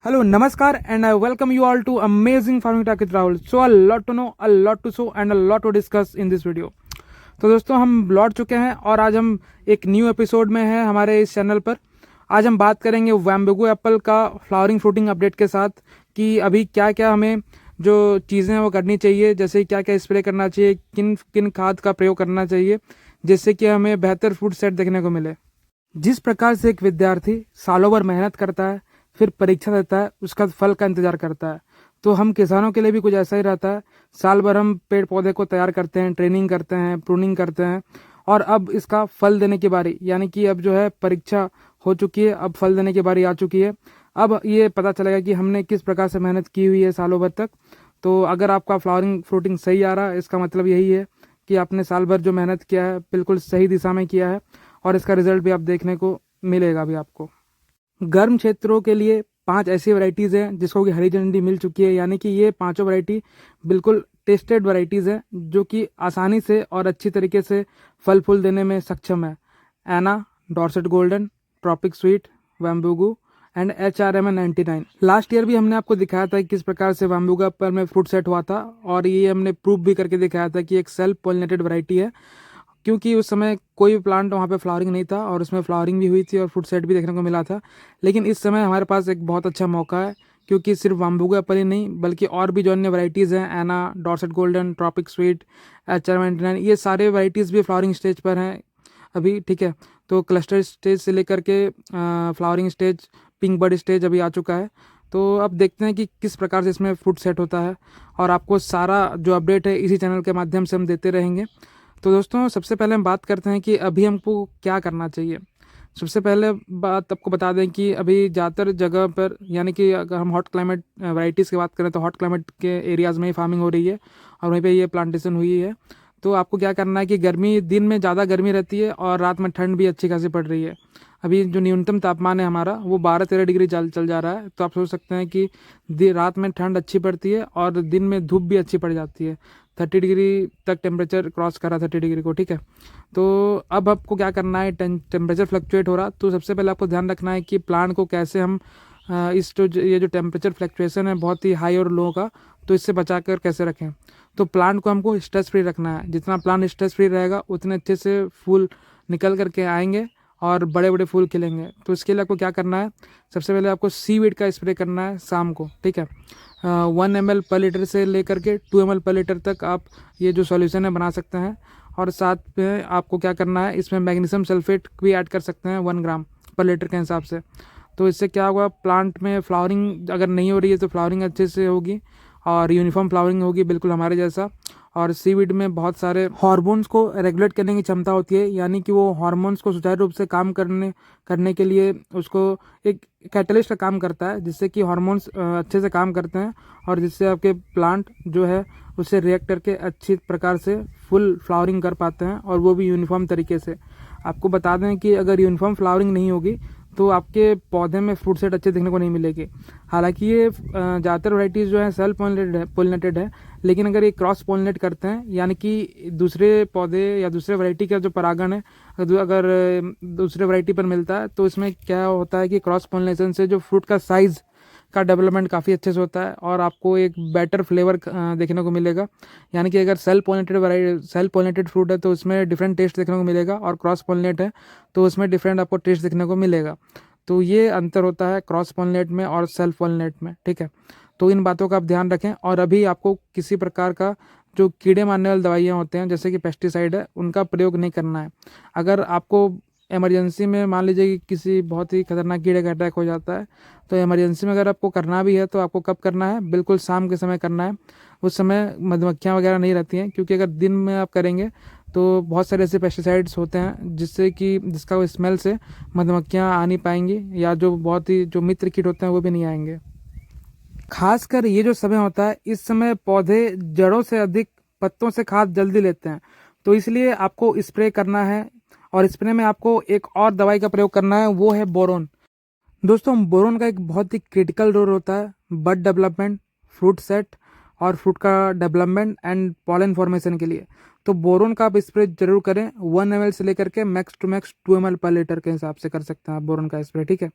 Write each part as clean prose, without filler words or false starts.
Hello, Namaskar, and I welcome you all to Amazing Farming Talk with Rahul. So, a lot to know, a lot to show, and a lot to discuss in this video. तो दोस्तों हम लौट चुके हैं और आज हम एक न्यू एपिसोड में हैं हमारे इस चैनल पर। आज हम बात करेंगे वैम्बुगो एप्पल का फ्लावरिंग फ्रूटिंग अपडेट के साथ कि अभी क्या क्या हमें जो चीज़ें हैं वो करनी चाहिए, जैसे क्या क्या स्प्रे करना चाहिए, किन किन खाद का प्रयोग करना चाहिए जिससे कि हमें बेहतर फ्रूट सेट देखने को मिले। जिस प्रकार से एक विद्यार्थी सालों भर मेहनत करता है, फिर परीक्षा देता है, उसका फल का इंतजार करता है, तो हम किसानों के लिए भी कुछ ऐसा ही रहता है। साल भर हम पेड़ पौधे को तैयार करते हैं, ट्रेनिंग करते हैं, प्रूनिंग करते हैं, और अब इसका फल देने की बारी, यानी कि अब जो है परीक्षा हो चुकी है, अब फल देने की बारी आ चुकी है। अब ये पता चलेगा कि हमने किस प्रकार से मेहनत की हुई है सालों भर तक। तो अगर आपका फ्लावरिंग फ्रूटिंग सही आ रहा है, इसका मतलब यही है कि आपने साल भर जो मेहनत किया है बिल्कुल सही दिशा में किया है, और इसका रिजल्ट भी आप देखने को मिलेगा भी आपको। गर्म क्षेत्रों के लिए 5 ऐसी वैरायटीज़ हैं जिसको कि हरी झंडी मिल चुकी है, यानी कि ये पांचों वैरायटी बिल्कुल टेस्टेड वैरायटीज़ हैं जो कि आसानी से और अच्छी तरीके से फल फूल देने में सक्षम है। Anna, Dorsett Golden, Tropic Sweet, Wambugu and HRMN99। Last year भी हमने आपको दिखाया था कि किस प्रकार से वैम्बुगो एप्पल में फ्रूट सेट हुआ था, और ये हमने प्रूव भी करके दिखाया था कि एक सेल्फ पॉलिनेटेड वैरायटी है, क्योंकि उस समय कोई भी प्लांट वहाँ पे फ्लावरिंग नहीं था और उसमें फ्लावरिंग भी हुई थी और फ्रूट सेट भी देखने को मिला था। लेकिन इस समय हमारे पास एक बहुत अच्छा मौका है, क्योंकि सिर्फ वैम्बुगो एप्पल ही नहीं बल्कि और भी जो अन्य वैरायटीज़ हैं, Anna, Dorsett Golden, Tropic Sweet, HRMN99, ये सारे वैरायटीज़ भी फ्लावरिंग स्टेज पर हैं अभी। ठीक है, तो क्लस्टर स्टेज से लेकर के flowering stage, pink bud stage अभी आ चुका है। तो अब देखते हैं कि किस प्रकार से इसमें फ्रूट सेट होता है, और आपको सारा जो अपडेट है इसी चैनल के माध्यम से हम देते रहेंगे। तो दोस्तों सबसे पहले हम बात करते हैं कि अभी हमको क्या करना चाहिए। सबसे पहले बात आपको बता दें कि अभी ज़्यादातर जगह पर, यानी कि अगर हम हॉट क्लाइमेट वैरायटीज़ की बात करें तो हॉट क्लाइमेट के एरियाज़ में ही फार्मिंग हो रही है और वहीं पे ये प्लांटेशन हुई है। तो आपको क्या करना है कि गर्मी, दिन में ज़्यादा गर्मी रहती है और रात में ठंड भी अच्छी खासी पड़ रही है। अभी जो न्यूनतम तापमान है हमारा वो 12-13 डिग्री चल जा रहा है। तो आप सोच सकते हैं कि रात में ठंड अच्छी पड़ती है और दिन में धूप भी अच्छी पड़ जाती है। 30 डिग्री तक टेम्परेचर क्रॉस करा, 30 डिग्री को। ठीक है, तो अब आपको क्या करना है, टेम्परेचर फ्लक्चुएट हो रहा, तो सबसे पहले आपको ध्यान रखना है कि प्लांट को कैसे हम इस ये जो टेम्परेचर फ्लक्चुएशन है बहुत ही हाई और लो का, तो इससे बचा कर कैसे रखें। तो प्लांट को हमको स्ट्रेस फ्री रखना है। जितना प्लांट स्ट्रेस फ्री रहेगा उतने अच्छे से फूल निकल करके आएंगे और बड़े बड़े फूल खिलेंगे। तो इसके लिए आपको क्या करना है, सबसे पहले आपको सीवीड का स्प्रे करना है शाम को। ठीक है, 1 ml पर लीटर से लेकर के 2 ml पर लीटर तक आप ये जो सॉल्यूशन है बना सकते हैं। और साथ में आपको क्या करना है, इसमें मैग्नीशियम सल्फेट भी ऐड कर सकते हैं 1 ग्राम पर लीटर के हिसाब से। तो इससे क्या होगा, प्लांट में फ्लावरिंग अगर नहीं हो रही है तो फ्लावरिंग अच्छे से होगी और यूनिफॉर्म फ्लावरिंग होगी, बिल्कुल हमारे जैसा। और सीवीड में बहुत सारे हार्मोन्स को रेगुलेट करने की क्षमता होती है, यानी कि वो हार्मोन्स को सुचारू रूप से काम करने के लिए उसको एक कैटलिस्ट का काम करता है, जिससे कि हार्मोन्स अच्छे से काम करते हैं और जिससे आपके प्लांट जो है उससे रिएक्ट करके अच्छी प्रकार से फुल फ्लावरिंग कर पाते हैं, और वो भी यूनिफॉर्म तरीके से। आपको बता दें कि अगर यूनिफॉर्म फ्लावरिंग नहीं होगी तो आपके पौधे में फ्रूट सेट अच्छे देखने को नहीं मिलेगी। हालांकि ये ज़्यादातर वैरायटीज़ जो है सेल्फ पोलिनेटेड है, लेकिन अगर ये क्रॉस पोलिनेट करते हैं, यानी कि दूसरे पौधे या दूसरे वैरायटी का जो परागण है अगर दूसरे वैरायटी पर मिलता है, तो इसमें क्या होता है कि क्रॉस पोलिनेशन से जो फ्रूट का साइज़ का डेवलपमेंट काफ़ी अच्छे से होता है और आपको एक बेटर फ्लेवर देखने को मिलेगा। यानी कि अगर सेल्फ पोलिनेटेड फ्रूट है तो उसमें डिफरेंट टेस्ट देखने को मिलेगा, और क्रॉस पोलिनेट है तो उसमें डिफरेंट आपको टेस्ट देखने को मिलेगा। तो ये अंतर होता है क्रॉस पोलिनेट में और सेल्फ पोलिनेट में। ठीक है, तो इन बातों का आप ध्यान रखें। और अभी आपको किसी प्रकार का जो कीड़े मारने वाली दवाइयाँ होते हैं जैसे कि पेस्टिसाइड है, उनका प्रयोग नहीं करना है। अगर आपको इमरजेंसी में मान लीजिए कि किसी बहुत ही खतरनाक कीड़े का अटैक हो जाता है, तो इमरजेंसी में अगर आपको करना भी है तो आपको कब करना है, बिल्कुल शाम के समय करना है। उस समय मधुमक्खियाँ वगैरह नहीं रहती हैं, क्योंकि अगर दिन में आप करेंगे तो बहुत सारे ऐसे पेस्टिसाइड्स होते हैं जिसका स्मेल से मधुमक्खियाँ आ नहीं पाएंगी, या जो बहुत ही जो मित्र कीट होते हैं वो भी नहीं आएंगे। खासकर ये जो समय होता है, इस समय पौधे जड़ों से अधिक पत्तों से खाद जल्दी लेते हैं, तो इसलिए आपको स्प्रे करना है। और स्प्रे में आपको एक और दवाई का प्रयोग करना है, वो है बोरोन। दोस्तों बोरोन का एक बहुत ही क्रिटिकल रोल होता है बड डेवलपमेंट, फ्रूट सेट और फ्रूट का डेवलपमेंट एंड पॉलन फॉर्मेशन के लिए। तो बोरोन का आप स्प्रे जरूर करें, 1 ml से लेकर के मैक्स टू मैक्स 2 ml पर लीटर के हिसाब से कर सकते हैं आप बोरोन का स्प्रे। ठीक है,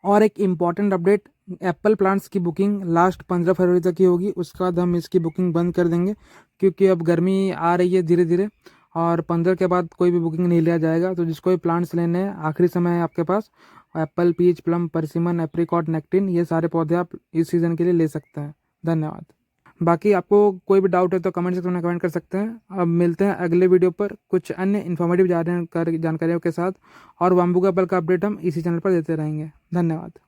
और एक इम्पॉर्टेंट अपडेट एप्पल प्लांट्स की बुकिंग लास्ट 15 फरवरी तक ही होगी, उसके बाद हम इसकी बुकिंग बंद कर देंगे क्योंकि अब गर्मी आ रही है धीरे धीरे और 15 के बाद कोई भी बुकिंग नहीं लिया जाएगा। तो जिसको भी प्लांट्स लेने हैं आखिरी समय है आपके पास। एप्पल, पीच, प्लम, परसिमन, एप्रिकॉट, नेक्टिन, ये सारे पौधे आप इस सीज़न के लिए ले सकते हैं। धन्यवाद। बाकी आपको कोई भी डाउट है तो कमेंट सेक्शन में कमेंट कर सकते हैं। अब मिलते हैं अगले वीडियो पर कुछ अन्य इन्फॉर्मेटिव जानकारियों के साथ, और बाम्बू का एप्पल का अपडेट हम इसी चैनल पर देते रहेंगे। धन्यवाद।